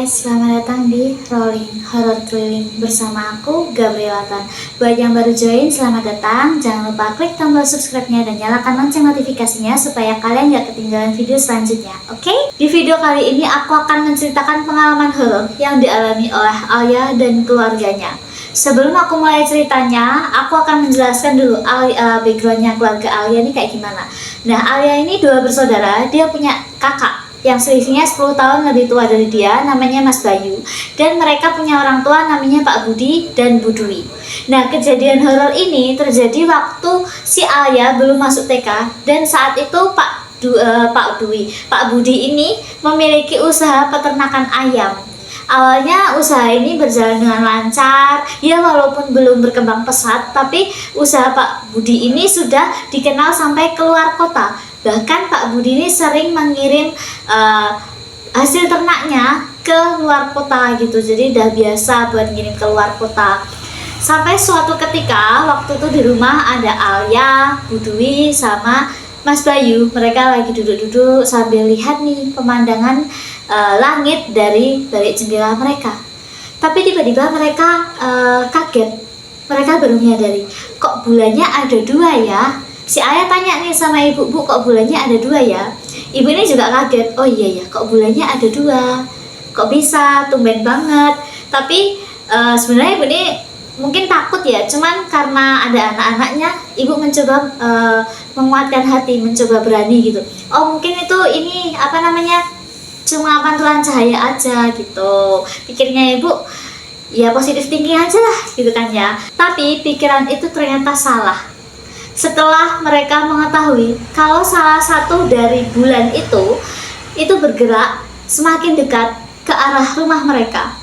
guys, selamat datang di Rolling Horror Keliling bersama aku, Gabrielatan. Buat yang baru join, selamat datang. Jangan lupa klik tombol subscribe-nya dan nyalakan lonceng notifikasinya supaya kalian gak ketinggalan video selanjutnya, oke? Di video kali ini aku akan menceritakan pengalaman horor yang dialami oleh Alia dan keluarganya. Sebelum aku mulai ceritanya, aku akan menjelaskan dulu backgroundnya keluarga Alia ini kayak gimana. Nah, Alia ini dua bersaudara, dia punya kakak yang selisihnya 10 tahun lebih tua dari dia, namanya Mas Bayu. Dan mereka punya orang tua namanya Pak Budi dan Bu Dwi. Nah, kejadian horor ini terjadi waktu si Alia belum masuk TK, dan saat itu Pak Budi ini memiliki usaha peternakan ayam. Awalnya usaha ini berjalan dengan lancar, ya walaupun belum berkembang pesat, tapi usaha Pak Budi ini sudah dikenal sampai keluar kota. Bahkan Pak Budi ini sering mengirim hasil ternaknya ke luar kota gitu, jadi udah biasa buat ngirim ke luar kota. Sampai suatu ketika, waktu itu di rumah ada Alia, Bu Dwi, sama Mas Bayu. Mereka lagi duduk-duduk sambil lihat nih pemandangan langit dari balik jendela mereka. Tapi tiba-tiba mereka kaget. Mereka baru menyadari, kok bulannya ada dua ya? Si Ayah tanya nih sama ibu, "Bu, kok bulannya ada dua ya?" Ibu ini juga kaget, "Oh iya ya, kok bulannya ada dua? Kok bisa? Tumben banget." Tapi sebenarnya ibu ini mungkin takut ya, cuman karena ada anak-anaknya, ibu mencoba menguatkan hati, mencoba berani gitu. Oh, mungkin ini cuma pantulan cahaya aja gitu, pikirnya ibu. Ya positif thinking aja lah gitu kan ya. Tapi pikiran itu ternyata salah. Setelah mereka mengetahui kalau salah satu dari bulan itu bergerak semakin dekat ke arah rumah mereka.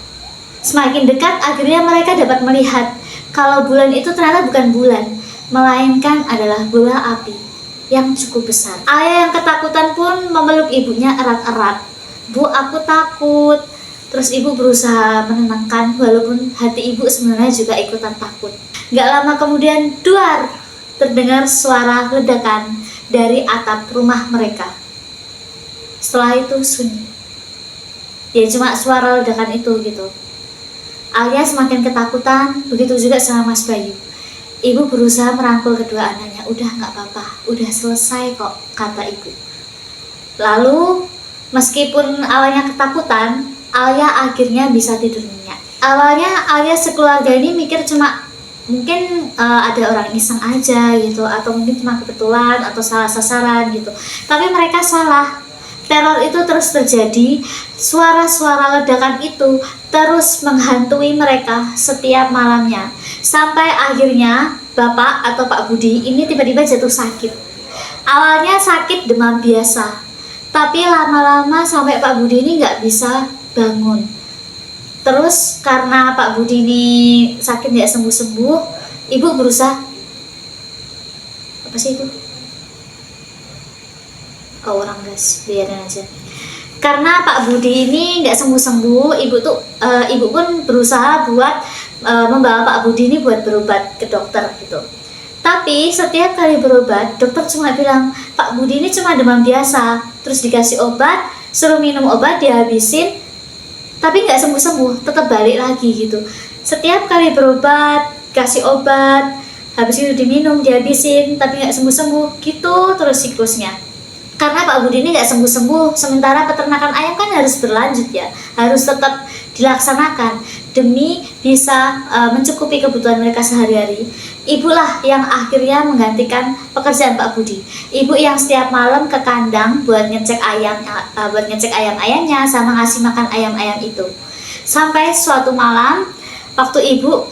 Semakin dekat, akhirnya mereka dapat melihat kalau bulan itu ternyata bukan bulan, melainkan adalah bola api yang cukup besar. Ayah yang ketakutan pun memeluk ibunya erat-erat. "Bu, aku takut." Terus ibu berusaha menenangkan, walaupun hati ibu sebenarnya juga ikutan takut. Gak lama kemudian, duar, terdengar suara ledakan dari atap rumah mereka. Setelah itu sunyi. Ya cuma suara ledakan itu gitu. Alia semakin ketakutan, begitu juga sama Mas Bayu. Ibu berusaha merangkul kedua anaknya. "Udah gak apa-apa, udah selesai kok," kata ibu. Lalu meskipun awalnya ketakutan, Alia akhirnya bisa tidur nyenyak. Awalnya Alia sekeluarga ini mikir cuma mungkin ada orang iseng aja gitu, atau mungkin cuma kebetulan atau salah sasaran gitu. Tapi mereka salah. Teror itu terus terjadi. Suara-suara ledakan itu terus menghantui mereka setiap malamnya, sampai akhirnya Bapak atau Pak Budi ini tiba-tiba jatuh sakit. Awalnya sakit demam biasa, tapi lama-lama sampai Pak Budi ini nggak bisa bangun. Terus karena Pak Budi ini sakit nggak sembuh-sembuh, ibu berusaha, apa sih itu? Oh, orang gas, biarin aja. Karena Pak Budi ini nggak sembuh-sembuh, ibu pun berusaha buat membawa Pak Budi ini buat berobat ke dokter gitu. Tapi setiap kali berobat, dokter cuma bilang, "Pak Budi ini cuma demam biasa." Terus dikasih obat, suruh minum obat, dihabisin, tapi nggak sembuh-sembuh, tetap balik lagi gitu. Setiap kali berobat, kasih obat, habis itu diminum, dihabisin, tapi nggak sembuh-sembuh, gitu terus siklusnya. Karena Pak Budi ini nggak sembuh-sembuh, sementara peternakan ayam kan harus berlanjut ya, harus tetap dilaksanakan demi bisa mencukupi kebutuhan mereka sehari-hari. Ibulah yang akhirnya menggantikan pekerjaan Pak Budi. Ibu yang setiap malam ke kandang buat ngecek ayam-ayamnya sama ngasih makan ayam-ayam itu. Sampai suatu malam, waktu ibu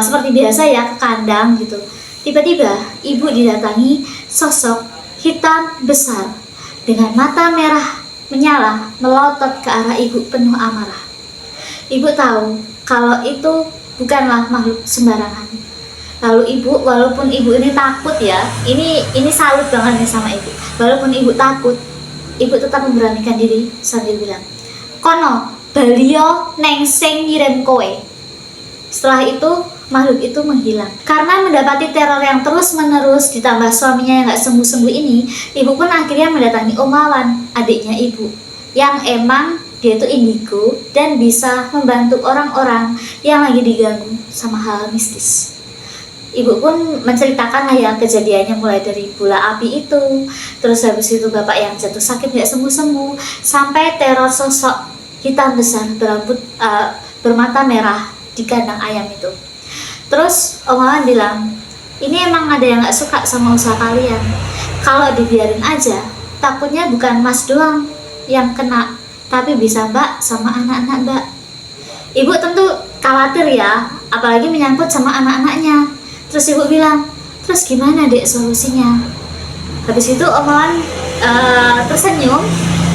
seperti biasa ya ke kandang gitu, tiba-tiba ibu didatangi sosok hitam besar dengan mata merah menyala melotot ke arah ibu penuh amarah. Ibu tahu kalau itu bukanlah makhluk sembarangan. Lalu ibu, walaupun ibu ini takut ya, ini salut banget nih sama ibu. Walaupun ibu takut, ibu tetap memberanikan diri sambil bilang, "Kono, balio neng sing ngirim kowe." Setelah itu makhluk itu menghilang. Karena mendapati teror yang terus-menerus ditambah suaminya yang gak sembuh-sembuh ini, ibu pun akhirnya mendatangi Om Wawan, adiknya ibu, yang emang dia itu indigo dan bisa membantu orang-orang yang lagi diganggu sama hal mistis. Ibu pun menceritakan lah ya kejadiannya, mulai dari bola api itu, terus habis itu bapak yang jatuh sakit gak sembuh-sembuh, sampai teror sosok hitam besar bermata merah di kandang ayam itu. Terus Om Wawan bilang, ini emang ada yang gak suka sama usaha kalian. Kalau dibiarin aja, takutnya bukan Mas doang yang kena, tapi bisa Mbak sama anak-anak Mbak. Ibu tentu khawatir ya, apalagi menyangkut sama anak-anaknya. Terus ibu bilang, terus gimana dek solusinya? Habis itu Om Wawan tersenyum,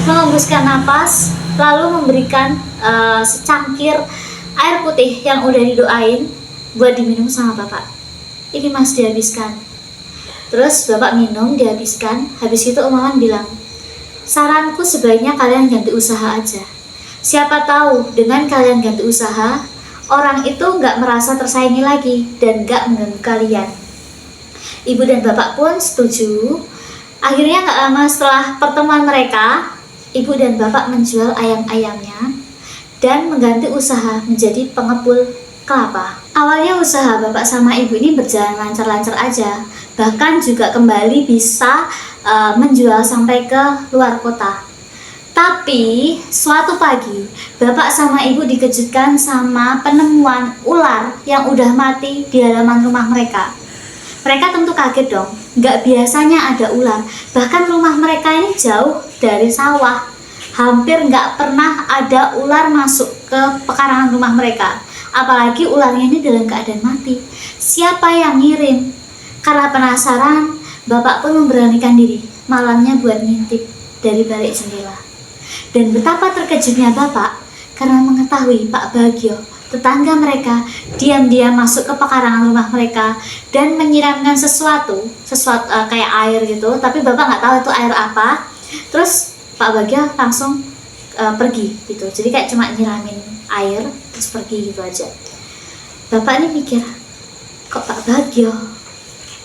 mengembuskan napas, lalu memberikan secangkir air putih yang udah didoain buat diminum sama bapak. Ini Mas, dihabiskan. Terus bapak minum, dihabiskan. Habis itu Om Wawan bilang, saranku sebaiknya kalian ganti usaha aja. Siapa tahu dengan kalian ganti usaha, orang itu nggak merasa tersaingi lagi dan nggak mengganggu kalian. Ibu dan bapak pun setuju. Akhirnya nggak lama setelah pertemuan mereka, ibu dan bapak menjual ayam-ayamnya dan mengganti usaha menjadi pengepul kelapa. Awalnya usaha bapak sama ibu ini berjalan lancar-lancar aja, bahkan juga kembali bisa menjual sampai ke luar kota. Tapi suatu pagi bapak sama ibu dikejutkan sama penemuan ular yang udah mati di halaman rumah mereka. Mereka tentu kaget dong, nggak biasanya ada ular. Bahkan rumah mereka ini jauh dari sawah, hampir nggak pernah ada ular masuk ke pekarangan rumah mereka. Apalagi ularnya ini dalam keadaan mati. Siapa yang ngirim? Karena penasaran, bapak pun memberanikan diri malamnya buat ngintip dari balik jendela. Dan betapa terkejutnya bapak karena mengetahui Pak Bagio, tetangga mereka, diam-diam masuk ke pekarangan rumah mereka dan menyiramkan sesuatu kayak air gitu, tapi bapak nggak tahu itu air apa. Terus Pak Bagio langsung pergi gitu, jadi kayak cuma nyiramin air terus pergi gitu aja. Bapak ini mikir, kok Pak Bagio?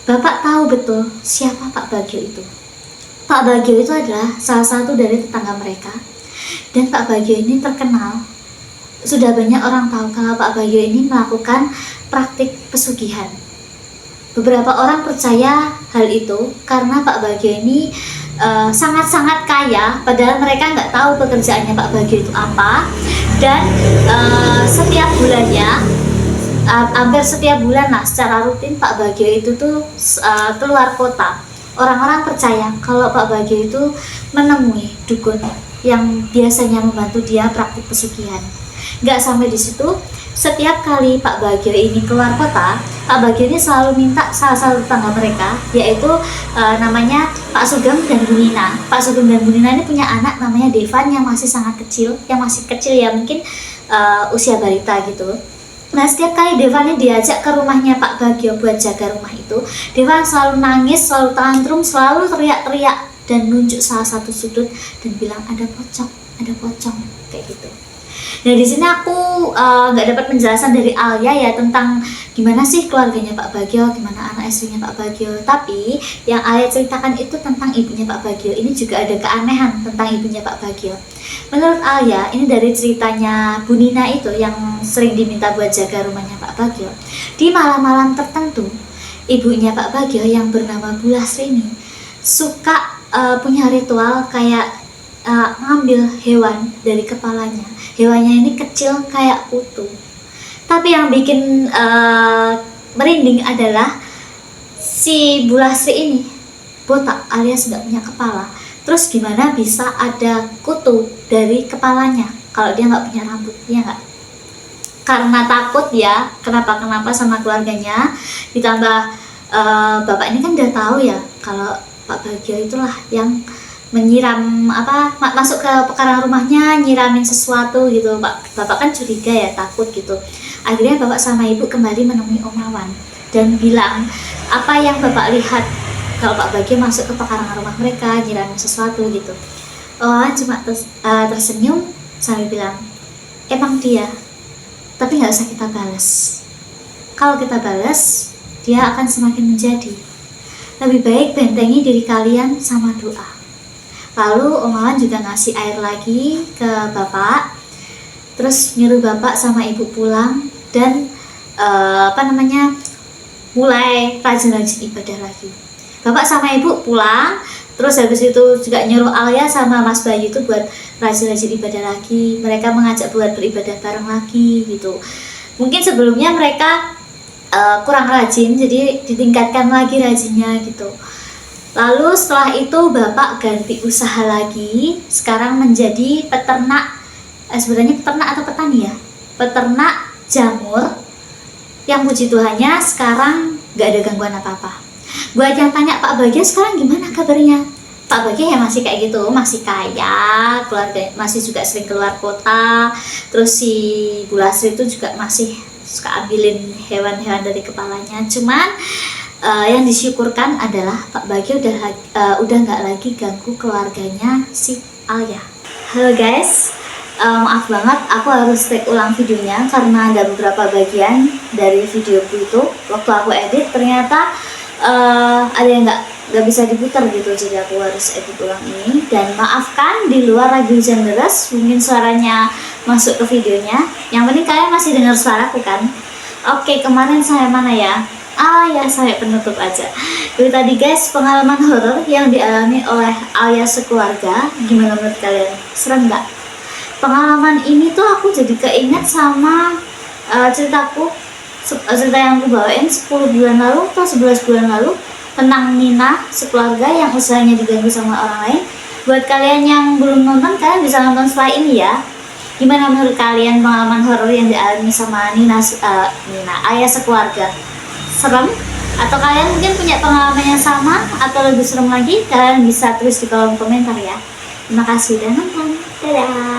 Bapak tahu betul siapa Pak Bagio itu. Pak Bagio itu adalah salah satu dari tetangga mereka, dan Pak Bagio ini terkenal. Sudah banyak orang tahu kalau Pak Bagio ini melakukan praktik pesugihan. Beberapa orang percaya hal itu karena Pak Bagio ini sangat-sangat kaya, padahal mereka nggak tahu pekerjaannya Pak Bagio itu apa. Dan setiap bulannya, hampir setiap bulan lah secara rutin Pak Bagio itu tuh keluar kota. Orang-orang percaya kalau Pak Bagio itu menemui dukun yang biasanya membantu dia praktik pesugihan. Nggak sampai di situ, setiap kali Pak Bagio ini keluar kota, Pak Bagio ini selalu minta salah satu tetangga mereka, yaitu namanya Pak Sugeng dan Bu Nina. Pak Sugeng dan Bu Nina ini punya anak namanya Devan yang masih sangat kecil, ya mungkin usia balita gitu. Nah, setiap kali Devan ini diajak ke rumahnya Pak Bagio buat jaga rumah itu, Devan selalu nangis, selalu tantrum, selalu teriak-teriak dan nunjuk salah satu sudut dan bilang ada pocong kayak gitu. Nah, di sini aku nggak dapat penjelasan dari Alia ya tentang gimana sih keluarganya Pak Bagio, gimana anak istrinya Pak Bagio. Tapi yang Alia ceritakan itu tentang ibunya Pak Bagio. Ini juga ada keanehan tentang ibunya Pak Bagio. Menurut Alia, ini dari ceritanya Bu Nina itu yang sering diminta buat jaga rumahnya Pak Bagio. Di malam-malam tertentu, ibunya Pak Bagio yang bernama Bu Lasri ini suka punya ritual kayak ngambil hewan dari kepalanya. Hewannya ini kecil kayak kutu. Tapi yang bikin merinding adalah si Bu Lasri ini botak alias nggak punya kepala. Terus gimana bisa ada kutu dari kepalanya kalau dia nggak punya rambut, ya nggak? Karena takut ya, kenapa sama keluarganya. Ditambah bapak ini kan udah tahu ya kalau Pak Bagio itulah yang menyiram masuk ke pekarangan rumahnya, nyiramin sesuatu gitu. Bapak kan curiga ya, takut gitu. Akhirnya bapak sama ibu kembali menemui Om Wawan dan bilang apa yang bapak lihat kalau Pak Bagio masuk ke pekarangan rumah mereka nyiramin sesuatu gitu. Wawan cuma tersenyum sambil bilang, emang dia, tapi nggak usah kita balas. Kalau kita balas, dia akan semakin menjadi. Lebih baik bentengi diri kalian sama doa. Lalu Om Awan juga ngasih air lagi ke bapak, terus nyuruh bapak sama ibu pulang dan mulai rajin-rajin ibadah lagi. Bapak sama ibu pulang, terus habis itu juga nyuruh Alia sama Mas Bayu itu buat rajin-rajin ibadah lagi. Mereka mengajak buat beribadah bareng lagi gitu. Mungkin sebelumnya mereka kurang rajin, jadi ditingkatkan lagi rajinnya gitu. Lalu setelah itu bapak ganti usaha lagi, sekarang menjadi peternak, sebenarnya peternak atau petani ya, peternak jamur, yang puji Tuhannya sekarang gak ada gangguan apa-apa. Buat yang tanya Pak Bagja sekarang gimana kabarnya, Pak Bagja ya masih kayak gitu, masih kaya, keluarga masih juga sering keluar kota, terus si Bu Lasri itu juga masih suka ambilin hewan-hewan dari kepalanya. Cuman yang disyukurkan adalah Pak Bagja udah nggak lagi ganggu keluarganya si Alia. Halo guys, maaf banget aku harus take ulang videonya karena ada beberapa bagian dari videoku itu waktu aku edit ternyata ada yang nggak bisa diputar gitu, jadi aku harus edit ulang ini. Dan maafkan di luar lagi hujan deras, mungkin suaranya masuk ke videonya. Yang penting kalian masih dengar suaraku kan? Oke, kemarin saya mana ya? Ya, saya penutup aja. Itu tadi guys, pengalaman horor yang dialami oleh Alia sekeluarga. Gimana menurut kalian? Serem nggak? Pengalaman ini tuh aku jadi keinget sama cerita yang aku bawain 10 bulan lalu atau 11 bulan lalu tentang Nina sekeluarga yang usahanya diganggu sama orang lain. Buat kalian yang belum nonton, kalian bisa nonton setelah ini ya. Gimana menurut kalian pengalaman horor yang dialami sama Nina Alia sekeluarga? Serem? Atau kalian mungkin punya pengalaman yang sama atau lebih serem lagi? Kalian bisa tulis di kolom komentar ya. Terima kasih udah nonton. Dadah.